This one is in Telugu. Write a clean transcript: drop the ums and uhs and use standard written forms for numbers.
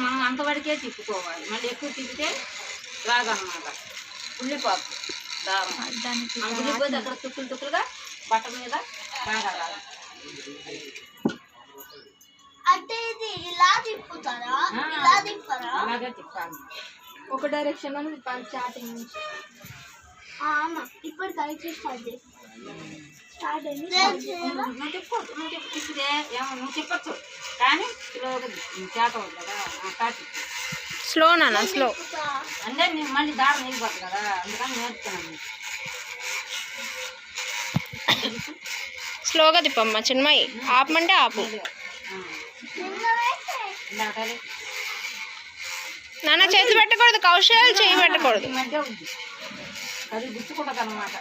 మనం అంతవరకే తిప్పుకోవాలి, మళ్ళీ ఎక్కువ తిప్పితే రాగన్నమాట. ఉల్లిపాకు ఉల్లిపోతే అక్కడ తుక్కులుగా బట్ట మీద బాగా రావాలి. అలాగే తిప్పాలి, ఒక డైరెక్షన్ లో తిప్పాలి స్టార్టింగ్ నుంచి. ఇప్పుడు కలిసి స్టార్ట్ అయింది. నువ్వు తిప్పచ్చు కానీ స్లోగా చేత అవుతుంది కదా. స్లో నాన్న స్లో అంటే నేను మళ్ళీ దారం అయిపోతుంది కదా, అందుకని నేర్పుతున్నాను. స్లోగా తిప్పమ్మా చిన్మయి, ఆపమంటే ఆపు. నాన్న చేతి పెట్టకూడదు, కౌశల్ చేయి పెట్టకూడదు. మధ్య ఉంది అది గుచ్చుకుంటుంది అన్నమాట.